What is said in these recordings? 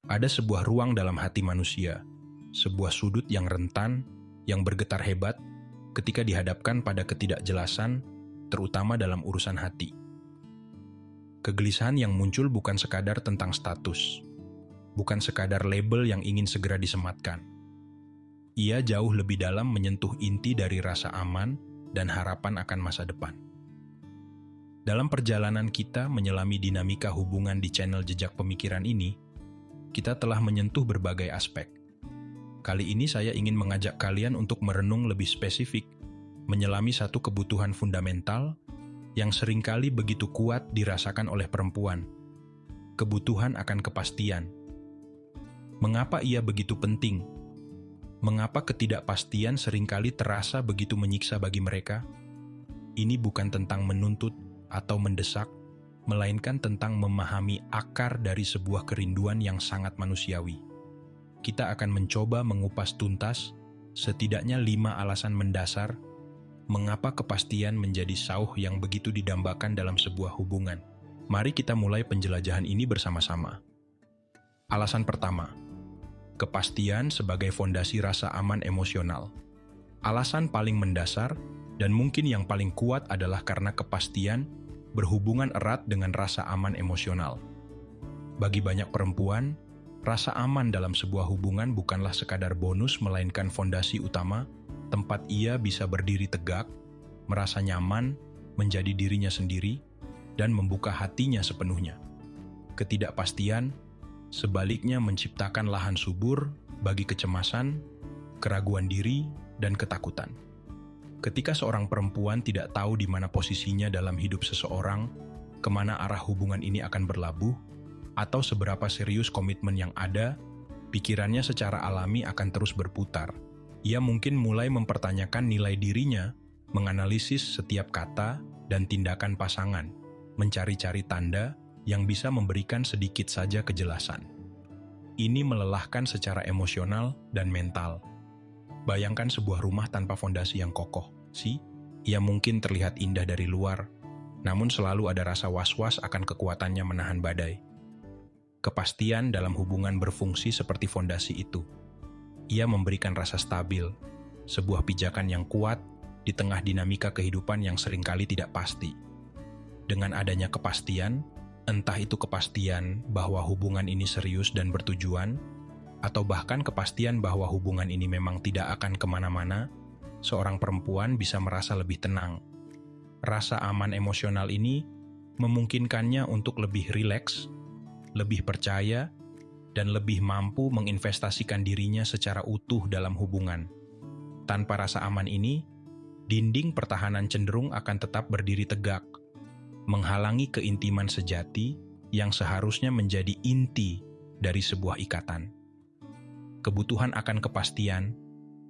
Ada sebuah ruang dalam hati manusia, sebuah sudut yang rentan, yang bergetar hebat ketika dihadapkan pada ketidakjelasan, terutama dalam urusan hati. Kegelisahan yang muncul bukan sekadar tentang status, bukan sekadar label yang ingin segera disematkan. Ia jauh lebih dalam menyentuh inti dari rasa aman dan harapan akan masa depan. Dalam perjalanan kita menyelami dinamika hubungan di channel Jejak Pemikiran ini, kita telah menyentuh berbagai aspek. Kali ini saya ingin mengajak kalian untuk merenung lebih spesifik, menyelami satu kebutuhan fundamental yang seringkali begitu kuat dirasakan oleh perempuan, kebutuhan akan kepastian. Mengapa ia begitu penting? Mengapa ketidakpastian seringkali terasa begitu menyiksa bagi mereka? Ini bukan tentang menuntut atau mendesak, melainkan tentang memahami akar dari sebuah kerinduan yang sangat manusiawi. Kita akan mencoba mengupas tuntas setidaknya 5 alasan mendasar mengapa kepastian menjadi sauh yang begitu didambakan dalam sebuah hubungan. Mari kita mulai penjelajahan ini bersama-sama. Alasan pertama, kepastian sebagai fondasi rasa aman emosional. Alasan paling mendasar dan mungkin yang paling kuat adalah karena kepastian berhubungan erat dengan rasa aman emosional. Bagi banyak perempuan, rasa aman dalam sebuah hubungan bukanlah sekadar bonus melainkan fondasi utama, tempat ia bisa berdiri tegak, merasa nyaman, menjadi dirinya sendiri, dan membuka hatinya sepenuhnya. Ketidakpastian, sebaliknya menciptakan lahan subur bagi kecemasan, keraguan diri, dan ketakutan. Ketika seorang perempuan tidak tahu di mana posisinya dalam hidup seseorang, kemana arah hubungan ini akan berlabuh, atau seberapa serius komitmen yang ada, pikirannya secara alami akan terus berputar. Ia mungkin mulai mempertanyakan nilai dirinya, menganalisis setiap kata dan tindakan pasangan, mencari-cari tanda yang bisa memberikan sedikit saja kejelasan. Ini melelahkan secara emosional dan mental. Bayangkan sebuah rumah tanpa fondasi yang kokoh. Ia mungkin terlihat indah dari luar, namun selalu ada rasa was-was akan kekuatannya menahan badai. Kepastian dalam hubungan berfungsi seperti fondasi itu. Ia memberikan rasa stabil, sebuah pijakan yang kuat di tengah dinamika kehidupan yang seringkali tidak pasti. Dengan adanya kepastian, entah itu kepastian bahwa hubungan ini serius dan bertujuan, atau bahkan kepastian bahwa hubungan ini memang tidak akan kemana-mana, seorang perempuan bisa merasa lebih tenang. Rasa aman emosional ini memungkinkannya untuk lebih rileks, lebih percaya, dan lebih mampu menginvestasikan dirinya secara utuh dalam hubungan. Tanpa rasa aman ini, dinding pertahanan cenderung akan tetap berdiri tegak, menghalangi keintiman sejati yang seharusnya menjadi inti dari sebuah ikatan. Kebutuhan akan kepastian,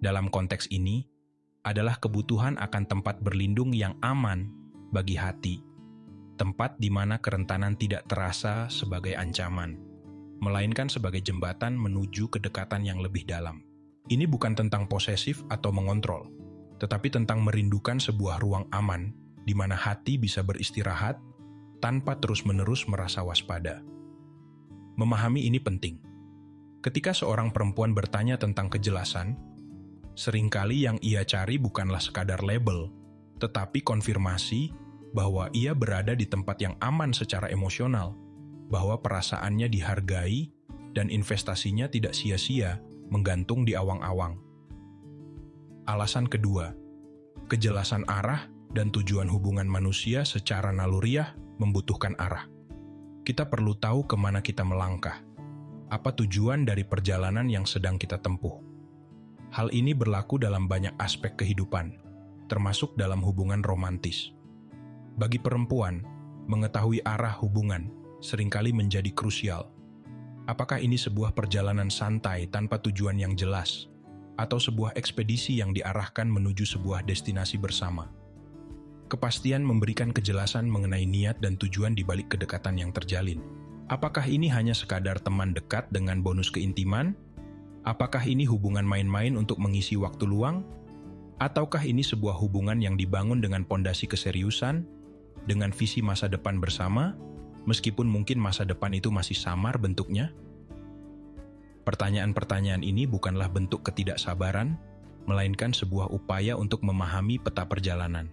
dalam konteks ini, adalah kebutuhan akan tempat berlindung yang aman bagi hati, tempat di mana kerentanan tidak terasa sebagai ancaman, melainkan sebagai jembatan menuju kedekatan yang lebih dalam. Ini bukan tentang posesif atau mengontrol, tetapi tentang merindukan sebuah ruang aman di mana hati bisa beristirahat tanpa terus-menerus merasa waspada. Memahami ini penting. Ketika seorang perempuan bertanya tentang kejelasan, seringkali yang ia cari bukanlah sekadar label, tetapi konfirmasi bahwa ia berada di tempat yang aman secara emosional, bahwa perasaannya dihargai dan investasinya tidak sia-sia menggantung di awang-awang. Alasan kedua, kejelasan arah dan tujuan hubungan manusia secara naluriah membutuhkan arah. Kita perlu tahu kemana kita melangkah, apa tujuan dari perjalanan yang sedang kita tempuh. Hal ini berlaku dalam banyak aspek kehidupan, termasuk dalam hubungan romantis. Bagi perempuan, mengetahui arah hubungan seringkali menjadi krusial. Apakah ini sebuah perjalanan santai tanpa tujuan yang jelas, atau sebuah ekspedisi yang diarahkan menuju sebuah destinasi bersama? Kepastian memberikan kejelasan mengenai niat dan tujuan di balik kedekatan yang terjalin. Apakah ini hanya sekadar teman dekat dengan bonus keintiman? Apakah ini hubungan main-main untuk mengisi waktu luang? Ataukah ini sebuah hubungan yang dibangun dengan pondasi keseriusan, dengan visi masa depan bersama, meskipun mungkin masa depan itu masih samar bentuknya? Pertanyaan-pertanyaan ini bukanlah bentuk ketidaksabaran, melainkan sebuah upaya untuk memahami peta perjalanan.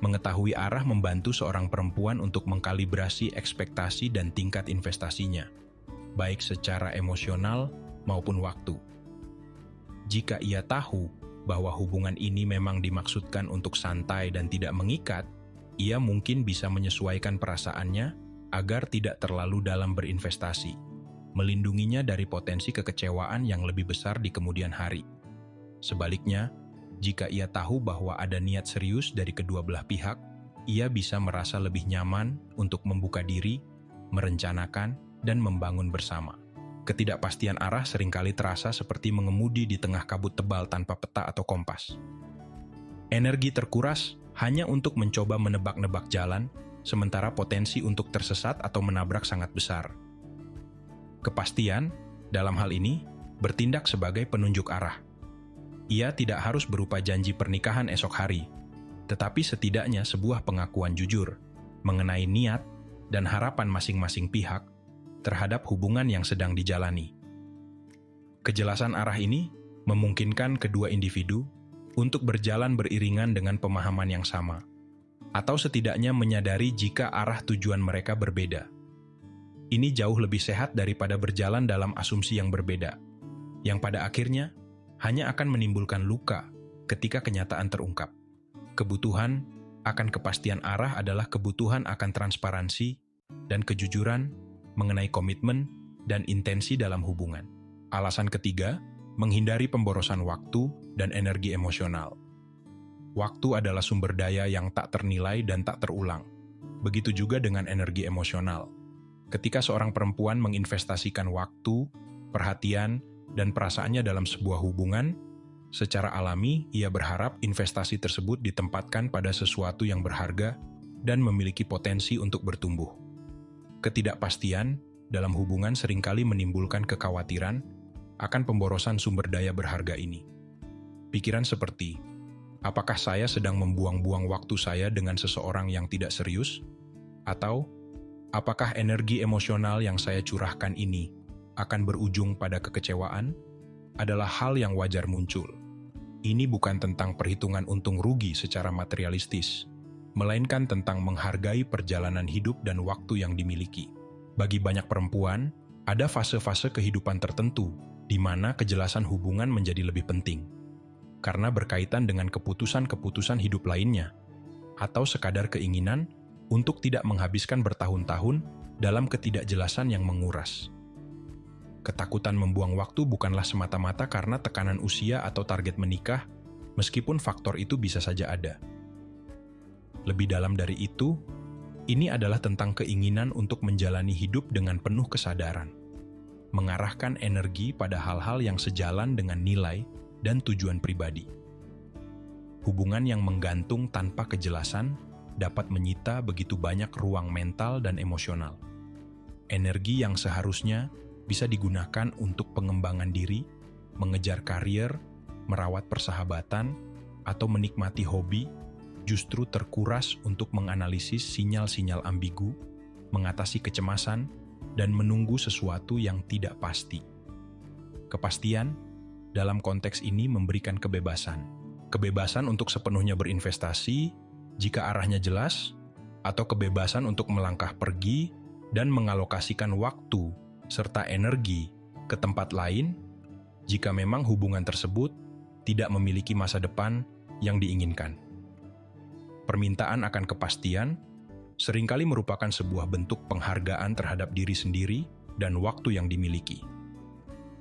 Mengetahui arah membantu seorang perempuan untuk mengkalibrasi ekspektasi dan tingkat investasinya, baik secara emosional maupun waktu. Jika ia tahu bahwa hubungan ini memang dimaksudkan untuk santai dan tidak mengikat, ia mungkin bisa menyesuaikan perasaannya agar tidak terlalu dalam berinvestasi, melindunginya dari potensi kekecewaan yang lebih besar di kemudian hari. Sebaliknya, jika ia tahu bahwa ada niat serius dari kedua belah pihak, ia bisa merasa lebih nyaman untuk membuka diri, merencanakan, dan membangun bersama. Ketidakpastian arah seringkali terasa seperti mengemudi di tengah kabut tebal tanpa peta atau kompas. Energi terkuras hanya untuk mencoba menebak-nebak jalan, sementara potensi untuk tersesat atau menabrak sangat besar. Kepastian, dalam hal ini, bertindak sebagai penunjuk arah. Ia tidak harus berupa janji pernikahan esok hari, tetapi setidaknya sebuah pengakuan jujur mengenai niat dan harapan masing-masing pihak terhadap hubungan yang sedang dijalani. Kejelasan arah ini memungkinkan kedua individu untuk berjalan beriringan dengan pemahaman yang sama, atau setidaknya menyadari jika arah tujuan mereka berbeda. Ini jauh lebih sehat daripada berjalan dalam asumsi yang berbeda, yang pada akhirnya hanya akan menimbulkan luka ketika kenyataan terungkap. Kebutuhan akan kepastian arah adalah kebutuhan akan transparansi dan kejujuran mengenai komitmen dan intensi dalam hubungan. Alasan ketiga, menghindari pemborosan waktu dan energi emosional. Waktu adalah sumber daya yang tak ternilai dan tak terulang. Begitu juga dengan energi emosional. Ketika seorang perempuan menginvestasikan waktu, perhatian, dan perasaannya dalam sebuah hubungan, secara alami ia berharap investasi tersebut ditempatkan pada sesuatu yang berharga dan memiliki potensi untuk bertumbuh. Ketidakpastian dalam hubungan seringkali menimbulkan kekhawatiran akan pemborosan sumber daya berharga ini. Pikiran seperti, apakah saya sedang membuang-buang waktu saya dengan seseorang yang tidak serius? Atau, apakah energi emosional yang saya curahkan ini akan berujung pada kekecewaan? Adalah hal yang wajar muncul. Ini bukan tentang perhitungan untung rugi secara materialistis, melainkan tentang menghargai perjalanan hidup dan waktu yang dimiliki. Bagi banyak perempuan, ada fase-fase kehidupan tertentu di mana kejelasan hubungan menjadi lebih penting, karena berkaitan dengan keputusan-keputusan hidup lainnya, atau sekadar keinginan untuk tidak menghabiskan bertahun-tahun dalam ketidakjelasan yang menguras. Ketakutan membuang waktu bukanlah semata-mata karena tekanan usia atau target menikah, meskipun faktor itu bisa saja ada. Lebih dalam dari itu, ini adalah tentang keinginan untuk menjalani hidup dengan penuh kesadaran, mengarahkan energi pada hal-hal yang sejalan dengan nilai dan tujuan pribadi. Hubungan yang menggantung tanpa kejelasan dapat menyita begitu banyak ruang mental dan emosional. Energi yang seharusnya bisa digunakan untuk pengembangan diri, mengejar karier, merawat persahabatan, atau menikmati hobi, justru terkuras untuk menganalisis sinyal-sinyal ambigu, mengatasi kecemasan, dan menunggu sesuatu yang tidak pasti. Kepastian dalam konteks ini memberikan kebebasan. Kebebasan untuk sepenuhnya berinvestasi jika arahnya jelas, atau kebebasan untuk melangkah pergi dan mengalokasikan waktu serta energi ke tempat lain jika memang hubungan tersebut tidak memiliki masa depan yang diinginkan. Permintaan akan kepastian seringkali merupakan sebuah bentuk penghargaan terhadap diri sendiri dan waktu yang dimiliki.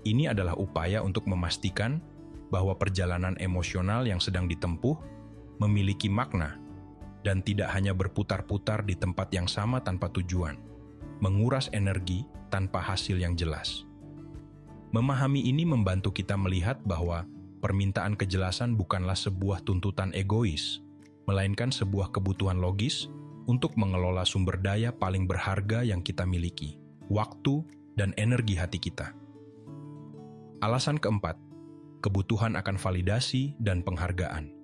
Ini adalah upaya untuk memastikan bahwa perjalanan emosional yang sedang ditempuh memiliki makna dan tidak hanya berputar-putar di tempat yang sama tanpa tujuan, menguras energi tanpa hasil yang jelas. Memahami ini membantu kita melihat bahwa permintaan kejelasan bukanlah sebuah tuntutan egois, melainkan sebuah kebutuhan logis untuk mengelola sumber daya paling berharga yang kita miliki, waktu dan energi hati kita. Alasan keempat, kebutuhan akan validasi dan penghargaan.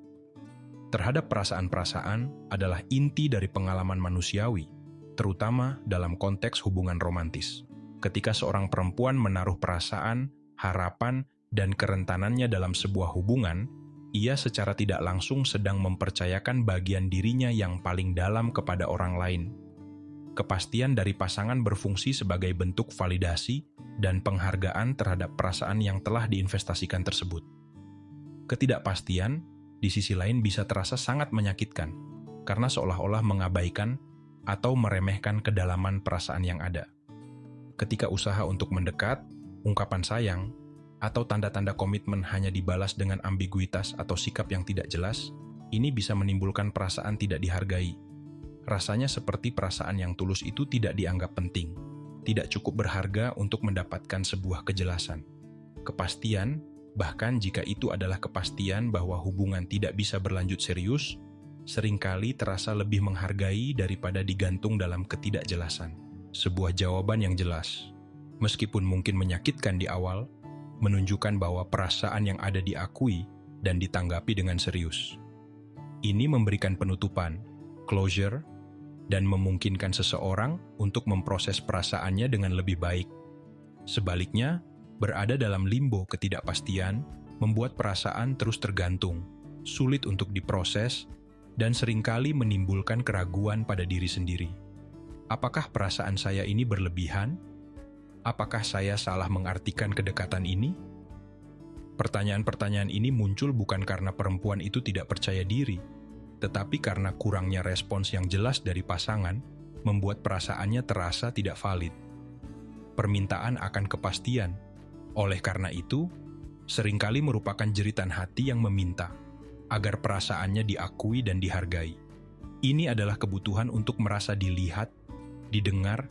Terhadap perasaan-perasaan adalah inti dari pengalaman manusiawi, terutama dalam konteks hubungan romantis. Ketika seorang perempuan menaruh perasaan, harapan, dan kerentanannya dalam sebuah hubungan, ia secara tidak langsung sedang mempercayakan bagian dirinya yang paling dalam kepada orang lain. Kepastian dari pasangan berfungsi sebagai bentuk validasi dan penghargaan terhadap perasaan yang telah diinvestasikan tersebut. Ketidakpastian, di sisi lain, bisa terasa sangat menyakitkan, karena seolah-olah mengabaikan atau meremehkan kedalaman perasaan yang ada. Ketika usaha untuk mendekat, ungkapan sayang, atau tanda-tanda komitmen hanya dibalas dengan ambiguitas atau sikap yang tidak jelas, ini bisa menimbulkan perasaan tidak dihargai. Rasanya seperti perasaan yang tulus itu tidak dianggap penting, tidak cukup berharga untuk mendapatkan sebuah kejelasan. Kepastian, bahkan jika itu adalah kepastian bahwa hubungan tidak bisa berlanjut serius, seringkali terasa lebih menghargai daripada digantung dalam ketidakjelasan. Sebuah jawaban yang jelas, meskipun mungkin menyakitkan di awal, menunjukkan bahwa perasaan yang ada diakui dan ditanggapi dengan serius. Ini memberikan penutupan, closure, dan memungkinkan seseorang untuk memproses perasaannya dengan lebih baik. Sebaliknya, berada dalam limbo ketidakpastian membuat perasaan terus tergantung, sulit untuk diproses, dan seringkali menimbulkan keraguan pada diri sendiri. Apakah perasaan saya ini berlebihan? Apakah saya salah mengartikan kedekatan ini? Pertanyaan-pertanyaan ini muncul bukan karena perempuan itu tidak percaya diri, tetapi karena kurangnya respons yang jelas dari pasangan membuat perasaannya terasa tidak valid. Permintaan akan kepastian, oleh karena itu, seringkali merupakan jeritan hati yang meminta agar perasaannya diakui dan dihargai. Ini adalah kebutuhan untuk merasa dilihat, didengar,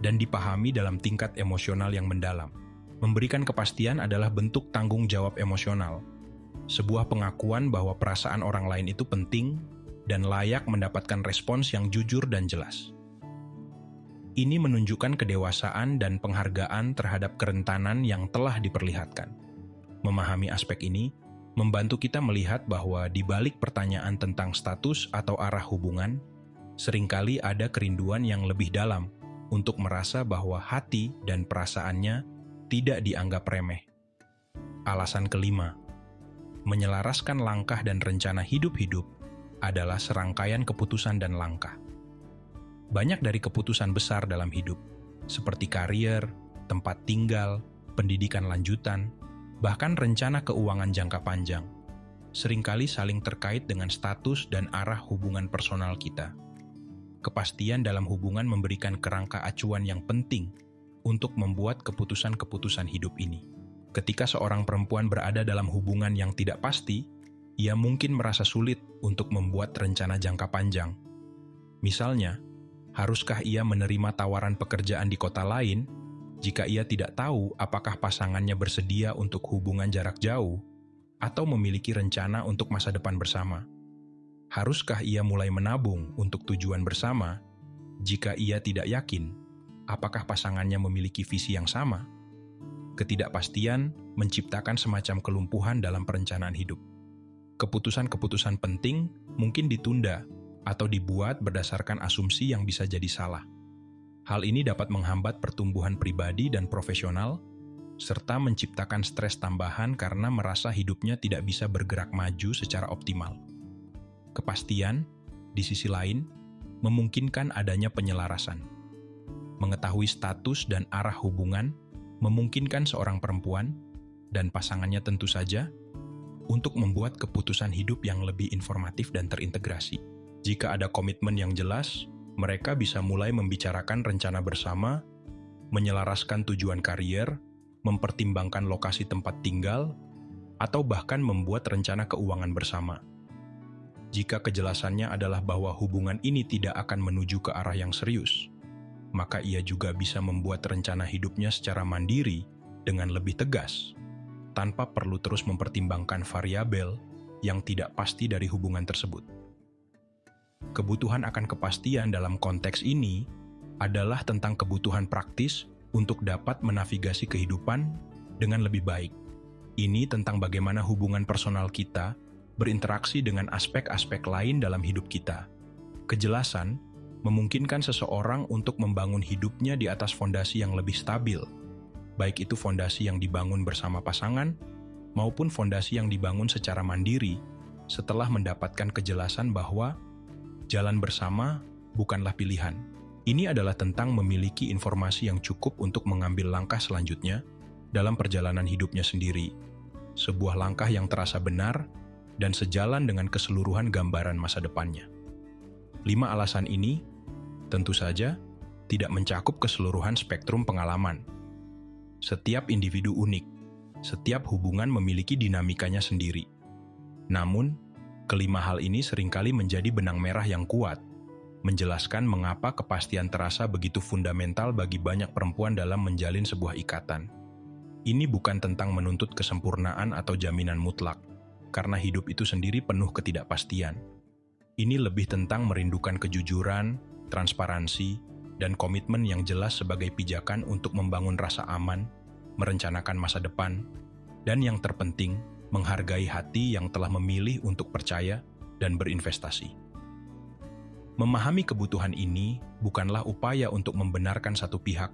dan dipahami dalam tingkat emosional yang mendalam. Memberikan kepastian adalah bentuk tanggung jawab emosional, sebuah pengakuan bahwa perasaan orang lain itu penting dan layak mendapatkan respons yang jujur dan jelas. Ini menunjukkan kedewasaan dan penghargaan terhadap kerentanan yang telah diperlihatkan. Memahami aspek ini membantu kita melihat bahwa di balik pertanyaan tentang status atau arah hubungan, seringkali ada kerinduan yang lebih dalam untuk merasa bahwa hati dan perasaannya tidak dianggap remeh. Alasan kelima, menyelaraskan langkah dan rencana hidup-hidup adalah serangkaian keputusan dan langkah. Banyak dari keputusan besar dalam hidup, seperti karier, tempat tinggal, pendidikan lanjutan, bahkan rencana keuangan jangka panjang, seringkali saling terkait dengan status dan arah hubungan personal kita. Kepastian dalam hubungan memberikan kerangka acuan yang penting untuk membuat keputusan-keputusan hidup ini. Ketika seorang perempuan berada dalam hubungan yang tidak pasti, ia mungkin merasa sulit untuk membuat rencana jangka panjang. Misalnya, haruskah ia menerima tawaran pekerjaan di kota lain jika ia tidak tahu apakah pasangannya bersedia untuk hubungan jarak jauh atau memiliki rencana untuk masa depan bersama? Haruskah ia mulai menabung untuk tujuan bersama jika ia tidak yakin apakah pasangannya memiliki visi yang sama? Ketidakpastian menciptakan semacam kelumpuhan dalam perencanaan hidup. Keputusan-keputusan penting mungkin ditunda atau dibuat berdasarkan asumsi yang bisa jadi salah. Hal ini dapat menghambat pertumbuhan pribadi dan profesional, serta menciptakan stres tambahan karena merasa hidupnya tidak bisa bergerak maju secara optimal. Kepastian, di sisi lain, memungkinkan adanya penyelarasan. Mengetahui status dan arah hubungan memungkinkan seorang perempuan, dan pasangannya tentu saja, untuk membuat keputusan hidup yang lebih informatif dan terintegrasi. Jika ada komitmen yang jelas, mereka bisa mulai membicarakan rencana bersama, menyelaraskan tujuan karier, mempertimbangkan lokasi tempat tinggal, atau bahkan membuat rencana keuangan bersama. Jika kejelasannya adalah bahwa hubungan ini tidak akan menuju ke arah yang serius, maka ia juga bisa membuat rencana hidupnya secara mandiri dengan lebih tegas, tanpa perlu terus mempertimbangkan variabel yang tidak pasti dari hubungan tersebut. Kebutuhan akan kepastian dalam konteks ini adalah tentang kebutuhan praktis untuk dapat menavigasi kehidupan dengan lebih baik. Ini tentang bagaimana hubungan personal kita berinteraksi dengan aspek-aspek lain dalam hidup kita. Kejelasan memungkinkan seseorang untuk membangun hidupnya di atas fondasi yang lebih stabil, baik itu fondasi yang dibangun bersama pasangan maupun fondasi yang dibangun secara mandiri setelah mendapatkan kejelasan bahwa jalan bersama bukanlah pilihan. Ini adalah tentang memiliki informasi yang cukup untuk mengambil langkah selanjutnya dalam perjalanan hidupnya sendiri, sebuah langkah yang terasa benar dan sejalan dengan keseluruhan gambaran masa depannya. 5 alasan ini tentu saja tidak mencakup keseluruhan spektrum pengalaman. Setiap individu unik, setiap hubungan memiliki dinamikanya sendiri. Namun, kelima hal ini seringkali menjadi benang merah yang kuat, menjelaskan mengapa kepastian terasa begitu fundamental bagi banyak perempuan dalam menjalin sebuah ikatan. Ini bukan tentang menuntut kesempurnaan atau jaminan mutlak, karena hidup itu sendiri penuh ketidakpastian. Ini lebih tentang merindukan kejujuran, transparansi, dan komitmen yang jelas sebagai pijakan untuk membangun rasa aman, merencanakan masa depan, dan yang terpenting, menghargai hati yang telah memilih untuk percaya dan berinvestasi. Memahami kebutuhan ini bukanlah upaya untuk membenarkan satu pihak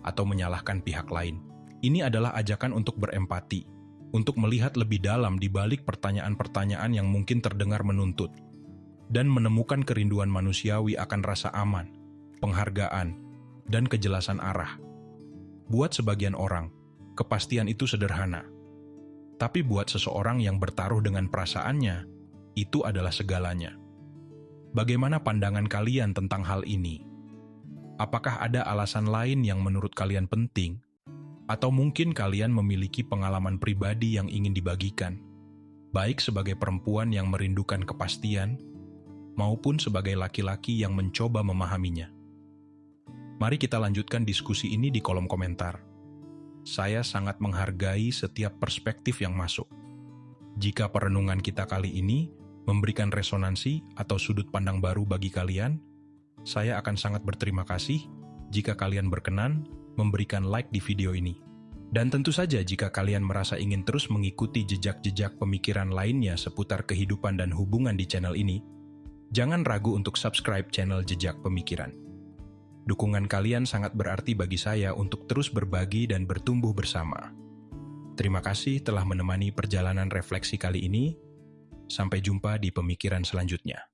atau menyalahkan pihak lain. Ini adalah ajakan untuk berempati, untuk melihat lebih dalam di balik pertanyaan-pertanyaan yang mungkin terdengar menuntut, dan menemukan kerinduan manusiawi akan rasa aman, penghargaan, dan kejelasan arah. Buat sebagian orang, kepastian itu sederhana. Tapi buat seseorang yang bertaruh dengan perasaannya, itu adalah segalanya. Bagaimana pandangan kalian tentang hal ini? Apakah ada alasan lain yang menurut kalian penting? Atau mungkin kalian memiliki pengalaman pribadi yang ingin dibagikan, baik sebagai perempuan yang merindukan kepastian, maupun sebagai laki-laki yang mencoba memahaminya. Mari kita lanjutkan diskusi ini di kolom komentar. Saya sangat menghargai setiap perspektif yang masuk. Jika perenungan kita kali ini memberikan resonansi atau sudut pandang baru bagi kalian, saya akan sangat berterima kasih jika kalian berkenan memberikan like di video ini. Dan tentu saja jika kalian merasa ingin terus mengikuti jejak-jejak pemikiran lainnya seputar kehidupan dan hubungan di channel ini, jangan ragu untuk subscribe channel Jejak Pemikiran. Dukungan kalian sangat berarti bagi saya untuk terus berbagi dan bertumbuh bersama. Terima kasih telah menemani perjalanan refleksi kali ini. Sampai jumpa di pemikiran selanjutnya.